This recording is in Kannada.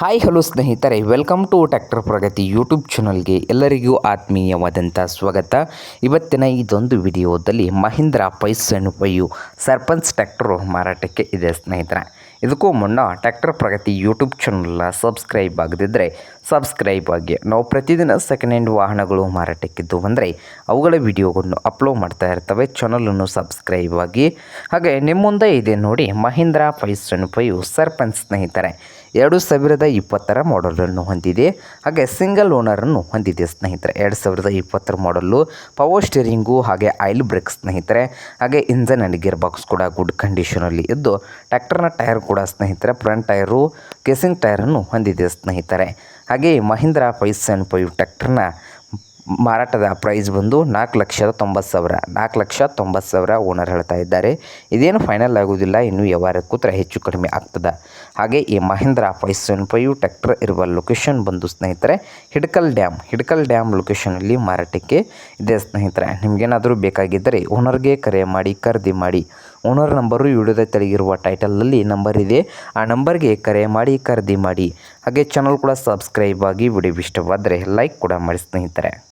ಹಾಯ್ ಹಲೋ ಸ್ನೇಹಿತರೆ, welcome to tractor Pragati YouTube ಚಾನಲ್ಗೆ ಎಲ್ಲರಿಗೂ ಆತ್ಮೀಯವಾದಂಥ ಸ್ವಾಗತ. ಇವತ್ತಿನ ಇದೊಂದು ವಿಡಿಯೋದಲ್ಲಿ ಮಹೀಂದ್ರ 575 ಸರ್ಪಂಚ್ ಟ್ರ್ಯಾಕ್ಟರು ಮಾರಾಟಕ್ಕೆ ಇದೆ ಸ್ನೇಹಿತರೆ. ಇದಕ್ಕೂ ಮುನ್ನ ಟ್ರ್ಯಾಕ್ಟರ್ ಪ್ರಗತಿ ಯೂಟ್ಯೂಬ್ ಚಾನಲ್ನ ಸಬ್ಸ್ಕ್ರೈಬ್ ಆಗದಿದ್ದರೆ ಸಬ್ಸ್ಕ್ರೈಬ್ ಆಗಿ. ನಾವು ಪ್ರತಿದಿನ ಸೆಕೆಂಡ್ ಹ್ಯಾಂಡ್ ವಾಹನಗಳು ಮಾರಾಟಕ್ಕಿದ್ದು ಬಂದರೆ ಅವುಗಳ ವಿಡಿಯೋಗಳನ್ನು ಅಪ್ಲೋಡ್ ಮಾಡ್ತಾ ಇರ್ತವೆ. ಚಾನಲನ್ನು ಸಬ್ಸ್ಕ್ರೈಬ್ ಆಗಿ. ಹಾಗೆ ನಿಮ್ಮ ಮುಂದೆ ಇದೆ ನೋಡಿ ಮಹೀಂದ್ರ 575 ಸರ್ಪಂಚ್ ಸ್ನೇಹಿತರೆ. 2020 ಮಾಡಲನ್ನು ಹೊಂದಿದೆ. ಹಾಗೆ ಸಿಂಗಲ್ ಓನರನ್ನು ಹೊಂದಿದೆ ಸ್ನೇಹಿತರೆ. 2020 ಮಾಡಲು ಪವರ್ ಸ್ಟೀರಿಂಗು ಹಾಗೆ ಆಯಿಲ್ ಬ್ರೇಕ್ ಸ್ನೇಹಿತರೆ. ಹಾಗೆ ಇಂಜನ್ ಆ್ಯಂಡ್ ಗೇರ್ ಬಾಕ್ಸ್ ಕೂಡ ಗುಡ್ ಕಂಡೀಷನಲ್ಲಿ ಇದ್ದು, ಟ್ರ್ಯಾಕ್ಟರ್ನ ಟೈರ್ ಕೂಡ ಸ್ನೇಹಿತರೆ ಫ್ರಂಟ್ ಟೈರು ಕೇಸಿಂಗ್ ಟೈರನ್ನು ಹೊಂದಿದೆ ಸ್ನೇಹಿತರೆ. ಹಾಗೆ ಮಹೀಂದ್ರ 575 ಟ್ರ್ಯಾಕ್ಟರ್ನ ಮಾರಾಟದ ಪ್ರೈಸ್ ಬಂದು 4,90,000 4,90,000 ಓನರ್ ಹೇಳ್ತಾ ಇದ್ದಾರೆ. ಇದೇನು ಫೈನಲ್ ಆಗೋದಿಲ್ಲ, ಇನ್ನೂ ವ್ಯವಹಾರ ಕೂತ್ರೆ ಹೆಚ್ಚು ಕಡಿಮೆ ಆಗ್ತದೆ. ಹಾಗೆ ಈ ಮಹೀಂದ್ರ 575 ಟ್ರ್ಯಾಕ್ಟರ್ ಇರುವ ಲೊಕೇಶನ್ ಬಂದು ಸ್ನೇಹಿತರೆ ಹಿಡ್ಕಲ್ ಡ್ಯಾಮ್ ಲೊಕೇಶನಲ್ಲಿ ಮಾರಾಟಕ್ಕೆ ಇದೆ ಸ್ನೇಹಿತರೆ. ನಿಮಗೇನಾದರೂ ಬೇಕಾಗಿದ್ದರೆ ಓನರ್ಗೆ ಕರೆ ಮಾಡಿ ಖರೀದಿ ಮಾಡಿ. ಓನರ್ ನಂಬರು ವಿಡಿಯೋದ ತೆಳಗಿರುವ ಟೈಟಲಲ್ಲಿ ನಂಬರ್ ಇದೆ, ಆ ನಂಬರ್ಗೆ ಕರೆ ಮಾಡಿ ಖರೀದಿ ಮಾಡಿ. ಹಾಗೆ ಚಾನಲ್ ಕೂಡ ಸಬ್ಸ್ಕ್ರೈಬ್ ಆಗಿ. ವಿಡಿಯೋ ಇಷ್ಟವಾದರೆ ಲೈಕ್ ಕೂಡ ಮಾಡಿ ಸ್ನೇಹಿತರೆ.